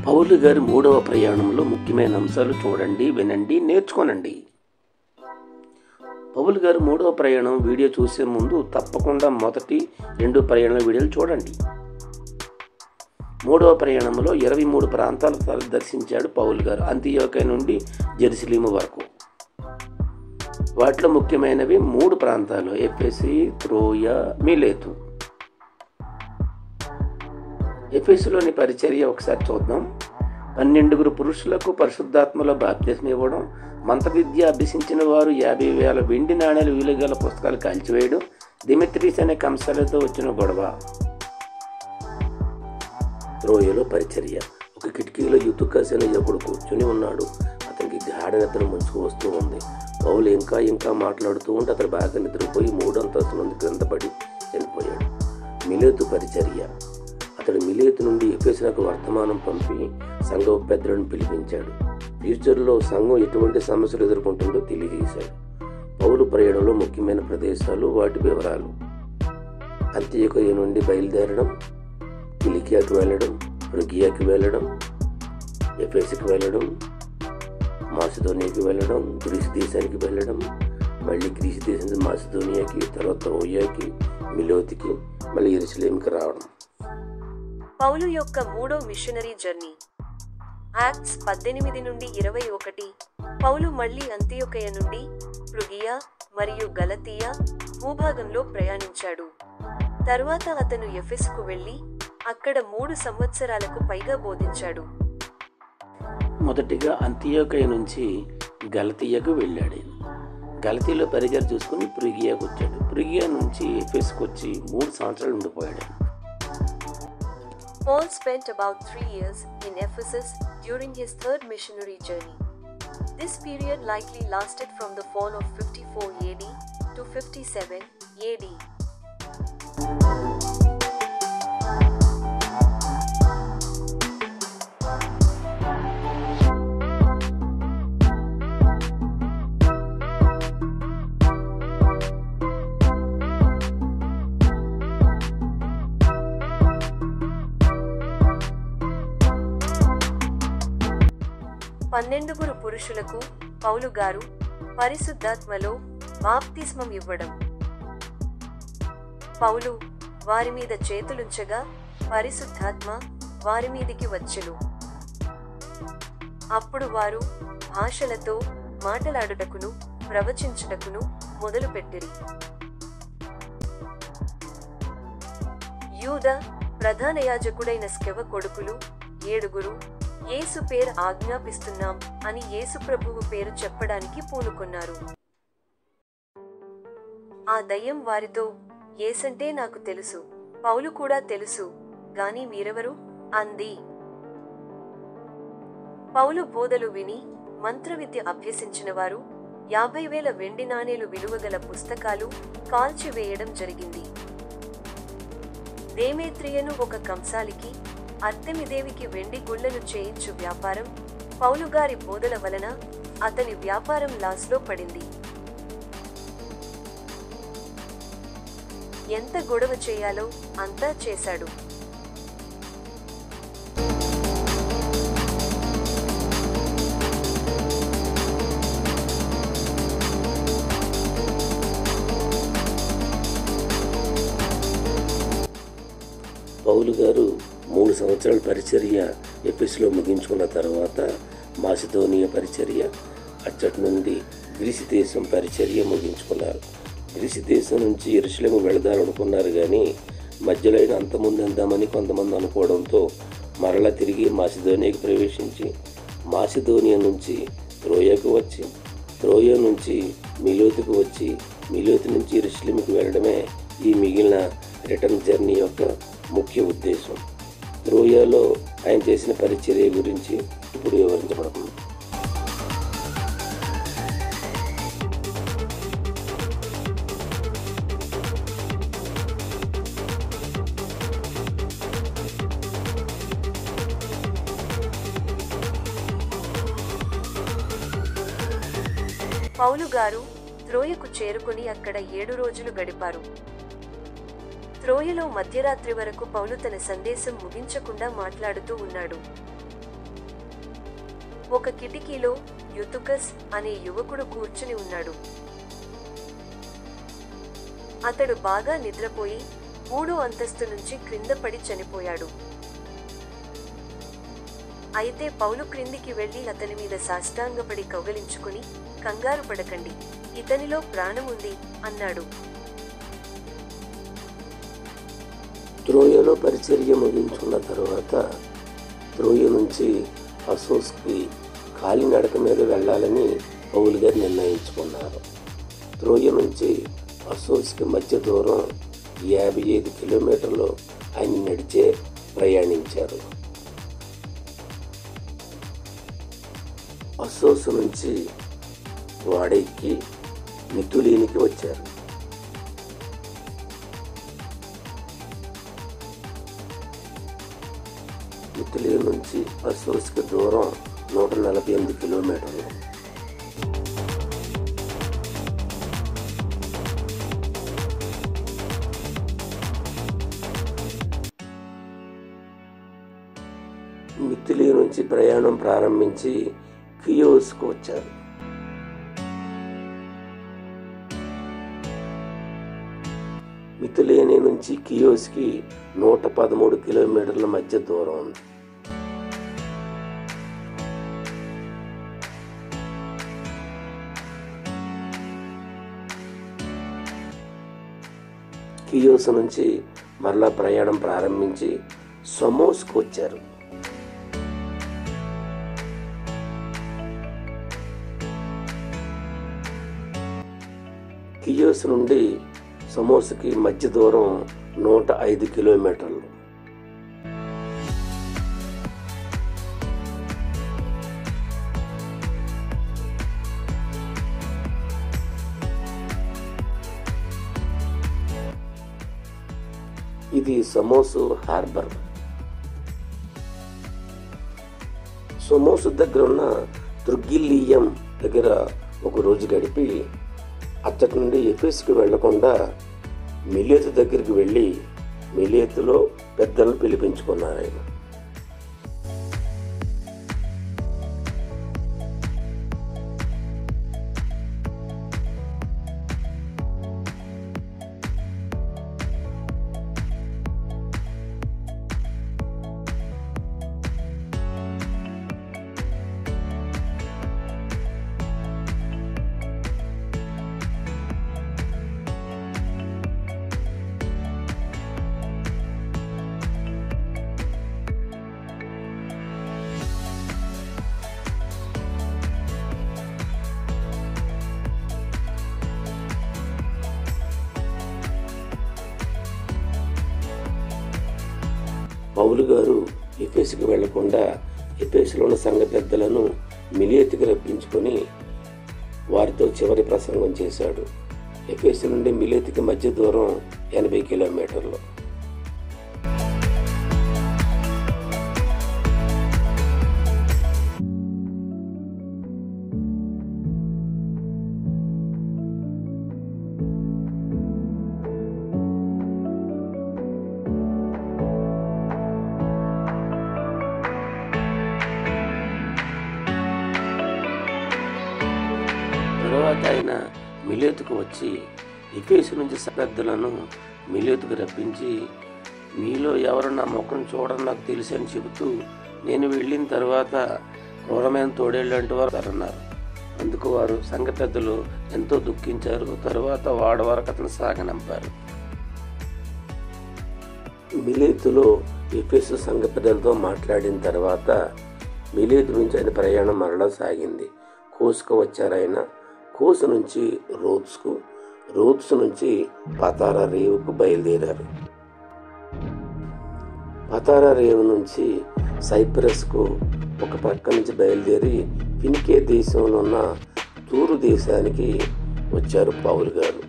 పౌలు గారి 3వ ప్రయాణంలో ముఖ్యమైన అంశాలు చూడండి, వినండి, నేర్చుకోనండి. పౌలు గారి 3వ ప్రయాణం వీడియో చూసే ముందు తప్పకుండా మొదటి 2 ప్రయాణాల వీడియోలు చూడండి. 3వ ప్రయాణంలో 23 ప్రాంతాలు దర్శించాడు పౌలు గారు, అంతియోకియా నుండి జెరూసలేము వరకు. వాటిలో ముఖ్యమైనవి 3 ప్రాంతాలు: ఎఫెసు, త్రోయ, మిలేతు. ఎఫెసులోని పరిచర్య ఒకసారి చూద్దాం. 12 పురుషులకు పరిశుద్ధాత్మలో బాప్తిస్మం ఇవ్వడం, మంత్ర విద్య అభ్యసించిన వారు 50,000 వెండి నాణేలు విలువగల పుస్తకాలు కాల్చివేయడం, దిమెత్రీస్ అనే కంసాలతో వచ్చిన గొడవ. త్రోయలో పరిచర్య. ఒక కిటికీలో యూతుకస్ అనే యువకుడు కూర్చుని ఉన్నాడు. అతనికి గాఢ నిద్ర ముంచుకు వస్తూ ఉంది. పౌలు ఇంకా మాట్లాడుతూ ఉంటే అతను బాగా నిద్రపోయి 3 అంతస్తుల నుండి క్రింద పడి చనిపోయాడు. మిలేతు పరిచర్య. అతడు మిలేతు నుండి ఎఫెసునకు వర్తమానం పంపి సంఘం పెద్దలను పిలిపించాడు. ఫ్యూచర్లో సంఘం ఎటువంటి సమస్యలు ఎదుర్కొంటుందో తెలియజేశాడు. పౌలు ప్రయాణంలో ముఖ్యమైన ప్రదేశాలు, వాటి వివరాలు: అంతియోకియా నుండి బయలుదేరడం, కిలికియాకి వెళ్ళడం, ఫ్రుగియాకి వెళ్ళడం, ఎఫెసుకి వెళ్ళడం, మాసిదోనియాకి వెళ్ళడం, గ్రీసు దేశానికి వెళ్ళడం, మళ్ళీ గ్రీసు దేశం నుంచి మాసిదోనియాకి, తర్వాత త్రోయాకి, మిలేతుకి, మళ్ళీ యెరూషలేముకి రావడం. పౌలు యొక్క 3వ మిషనరీ జర్నీ. యాక్ట్స్ 18 నుండి 21. పౌలు మళ్ళీ అంతియోకియా నుండి ఫ్రుగియా మరియు గలతీయా భూభాగంలో ప్రయాణించాడు. తరువాత అతను ఎఫెసుకు వెళ్లి అక్కడ 3 సంవత్సరాలకు పైగా బోధించాడు. మొదటిగా అంతియోకియా నుంచి గలతీయాకు వెళ్ళాడు. గలతీలో పరిచయం చూసుకుని ఫ్రుగియాకు వచ్చాడు. ఫ్రుగియా నుంచి ఎఫెసుకు వచ్చి 3 సంవత్సరాలు ఉండిపోయాడు. Paul spent about 3 years in Ephesus during his 3rd missionary journey. This period likely lasted from the fall of 54 AD to 57 AD. పన్నెండుగురు పురుషులకు పౌలు గారు పరిశుద్ధాత్మలో బాప్తిస్మం ఇవ్వడం. పౌలు వారి మీద చేతులుంచగా పరిశుద్ధాత్మ వారి మీదికి వచ్చెను. అప్పుడు వారు భాషలతో మాటలాడుటకును ప్రవచించుటకును మొదలుపెట్టిరి. యూదా ప్రధాన యాజకుడైన స్కెవ కొడుకులు 7 యేసు పేరు ఆజ్ఞాపిస్తున్నాం అని యేసు ప్రభువు పేరు చెప్పడానికి పూనుకున్నారు. ఆ దయ్యం వారితో, యేసంటే నాకు తెలుసు, పౌలు కూడా తెలుసు, గాని మీరెవరు అంది. పౌలు బోధలు విని మంత్రవిద్య అభ్యసించిన వారు 50,000 వెండి నాణేలు విలువగల పుస్తకాలు కాల్చివేయడం జరిగింది. దేమేత్రియను ఒక కంసాలికి, అర్తెమిదేవికి వెండి గుళ్లను చేయించు వ్యాపారం పౌలు గారి బోధల వలన అతని వ్యాపారం లాస్లో పడింది. ఎంత గొడవ చేయాలో అంతా చేశాడు. పౌలు గారు 3 సంవత్సరాల పరిచర్య ఎఫెసులో ముగించుకున్న తర్వాత మాసిదోనియా పరిచర్య, అచ్చటి నుండి గ్రీసు దేశం పరిచర్య ముగించుకున్నారు. గ్రీసు దేశం నుంచి యెరూషలేము వెళదాలనుకున్నారు, కానీ మధ్యలో అంతకుముందు వెళ్దామని కొంతమంది అనుకోవడంతో మరలా తిరిగి మాసిదోనియాకి ప్రవేశించి, మాసిదోనియా నుంచి త్రోయకు వచ్చి, త్రోయ నుంచి మిలేతుకు వచ్చి, మిలేతు నుంచి యెరూషలేముకి వెళ్ళడమే ఈ మిగిలిన రిటర్న్ జర్నీ యొక్క ముఖ్య ఉద్దేశం. త్రోయలో ఆయన చేసిన పరిచర్య గురించి ఇప్పుడు వివరించబడుతుంది. పౌలు గారు త్రోయకు చేరుకుని అక్కడ 7 రోజులు గడిపారు. త్రోయలో మధ్యరాత్రి వరకు పౌలు తన సందేశం ముగించకుండా మాట్లాడుతూ ఉన్నాడు. ఒక కిటికీలో యూతుకస్ అనే యువకుడు కూర్చుని ఉన్నాడు. అతడు బాగా నిద్రపోయి 3వ అంతస్తు నుంచి క్రింద పడి చనిపోయాడు. అయితే పౌలు క్రిందికి వెళ్లి అతని మీద సాష్టాంగపడి కౌగలించుకుని, కంగారు పడకండి, ఇతనిలో ప్రాణముంది అన్నాడు. త్రోయలో పరిచర్య ముగించుకున్న తర్వాత త్రోయ నుంచి అసోస్కి కాలినడక మీద వెళ్ళాలని పౌలు గారు నిర్ణయించుకున్నారు. త్రోయ నుంచి అసోస్కి మధ్య దూరం 55 కిలోమీటర్లు ఆయన నడిచే ప్రయాణించారు. అసోస్ నుంచి వాడెక్కి మితులీనికి వచ్చారు. మితులీ నుంచి అసోస్కి దూరం 148 కిలోమీటర్లు. మితులీ నుంచి ప్రయాణం ప్రారంభించి కియోస్కు వచ్చారు. మితులేని నుంచి కియోస్కి 113 కిలోమీటర్ల మధ్య దూరం ఉంది. కియోస్ నుంచి మరలా ప్రయాణం ప్రారంభించి సమోస్కు వచ్చారు. కియోస్ నుండి సమోస్కి మధ్య దూరం 105 కిలోమీటర్లు. ఇది సమోసు హార్బర్. సమోసు దగ్గర ఉన్న తుర్గిలియం దగ్గర ఒక రోజు గడిపి అక్కడి నుండి ఎఫెసుకి వెళ్లకుండా మిలేతు దగ్గరికి వెళ్ళి మిలేతులో పెద్దలను పిలిపించుకున్నారు ఆయన. పౌలు గారు ఎఫెసుకి వెళ్లకుండా ఎఫెసులో ఉన్న సంఘ పెద్దలను మిలేతుకి రప్పించుకొని వారితో చివరి ప్రసంగం చేశాడు. ఎఫెసు నుండి మిలేతుకి మధ్య దూరం 80 కిలోమీటర్లు. తరువాత ఆయన మిలేతుకు వచ్చి ఎఫెసు నుంచి పెద్దలను మిలేతుకు రప్పించి, మీలో ఎవరు నా ముఖం చూడని నాకు తెలుసు అని చెబుతూ, నేను వెళ్ళిన తర్వాత క్రూరమైన తోడేళ్ళు అంటూ వారు అన్నారు. అందుకు వారు సంఘ పెద్దలు ఎంతో దుఃఖించారు. తరువాత వాడు వరకు అతను సాగనంపారు. మిలేతులో ఎఫెసు సంఘ పెద్దలతో మాట్లాడిన తర్వాత మిలేతు నుంచి ఆయన ప్రయాణం మరలా సాగింది. కోసుకు వచ్చారు ఆయన. కోసు నుంచి రోద్స్కు, రోద్స్ నుంచి పతారా రేవుకు బయలుదేరారు. పతారా రేవు నుంచి సైప్రస్కు ఒక పక్క నుంచి బయలుదేరి ఫినికే దేశంలో ఉన్న తూరు దేశానికి వచ్చారు పౌలు గారు.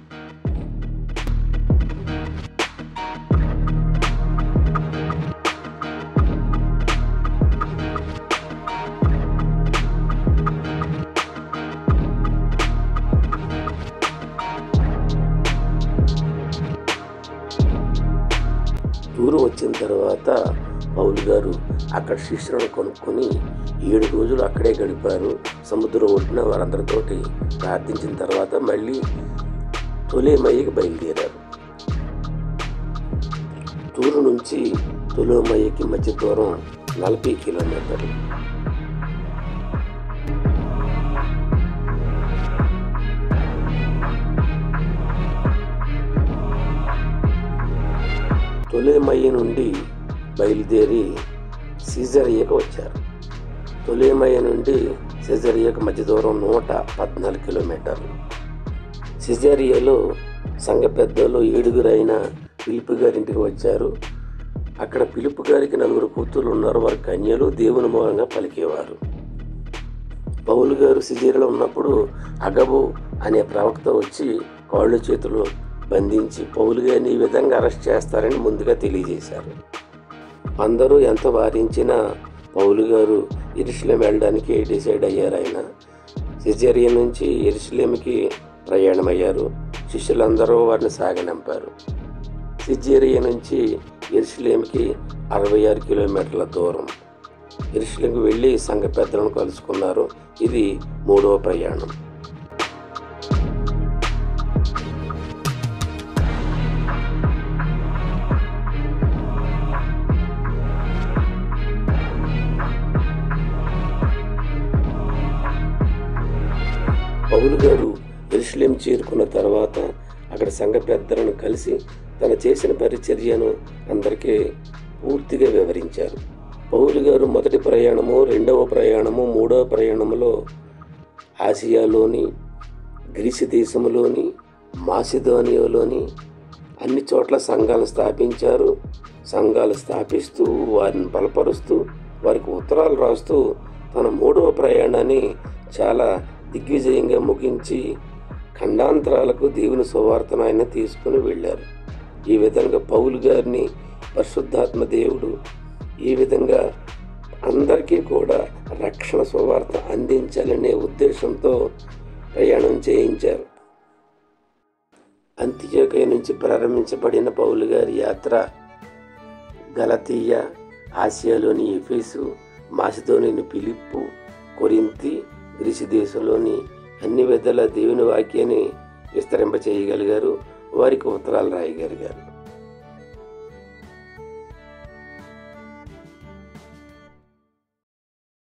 తూరు వచ్చిన తర్వాత పౌలు పౌలు గారు అక్కడ శిష్యులను కొనుక్కొని 7 రోజులు అక్కడే గడిపారు. సముద్రం ఒడ్డున వారందరితోటి ప్రార్థించిన తర్వాత మళ్ళీ తొలెమయికి బయలుదేరారు. తూరు నుంచి తొలెమయికి మధ్య దూరం 40 కిలోమీటర్లు. తొలెమయి నుండి బయలుదేరి సిజరియకు వచ్చారు. తొలెమయి నుండి సిజరియకు మధ్య దూరం 114 కిలోమీటర్లు. సిజరియలో సంఘ పెద్దలు 7 ఫిలిప్పు గారింటికి వచ్చారు. అక్కడ ఫిలిప్పు గారికి 4 కూతురు ఉన్నారు. వారి కన్యలు దేవుని మూలంగా పలికేవారు. పౌలు గారు సిజరియలో ఉన్నప్పుడు అగబు అనే ప్రవక్త వచ్చి కాళ్ళు చేతులు బంధించి పౌలు గారిని ఈ విధంగా అరెస్ట్ చేస్తారని ముందుగా తెలియజేశారు. అందరూ ఎంత వారించినా పౌలు గారు యెరూషలేం వెళ్ళడానికి డిసైడ్ అయ్యారు. ఆయన సిజరియా నుంచి యెరూషలేంకి ప్రయాణమయ్యారు. శిష్యులందరూ వారిని సాగనంపారు. సిజరియా నుంచి యెరూషలేంకి 66 కిలోమీటర్ల దూరం. యెరూషలేంకి వెళ్ళి సంఘ పెద్దలను కలుసుకున్నారు. ఇది 3వ ప్రయాణం. పౌలు గారు యెరూషలేం చేరుకున్న తర్వాత అక్కడ సంఘ పెద్దలను కలిసి తను చేసిన పరిచర్యను అందరికీ పూర్తిగా వివరించారు. పౌలు గారు మొదటి ప్రయాణము, 2వ ప్రయాణము, 3వ ప్రయాణంలో ఆసియాలోని, గ్రీసు దేశంలోని, మాసిదోనియాలోని అన్ని చోట్ల సంఘాలను స్థాపించారు. సంఘాలు స్థాపిస్తూ వారిని బలపరుస్తూ వారికి ఉత్తరాలు రాస్తూ తన 3వ ప్రయాణాన్ని చాలా దిగ్విజయంగా ముగించి ఖండాంతరాలకు దేవుని సువార్తను ఆయన తీసుకుని వెళ్ళారు. ఈ విధంగా పౌలు గారిని పరిశుద్ధాత్మ దేవుడు ఈ విధంగా అందరికీ కూడా రక్షణ సువార్త అందించాలనే ఉద్దేశంతో ప్రయాణం చేయించారు. అంతియోకియ నుంచి ప్రారంభించబడిన పౌలు గారి యాత్ర గలతీయ, ఆసియాలోని ఎఫెసు, మాసిదోనియాలోని ఫిలిప్పు, కొరింథీ, గ్రీసు దేశంలోని అన్ని విధాల దేవుని వాక్యాన్ని విస్తరింపచేయగలిగారు. వారికి ఉత్తరాలు రాయగలిగారు.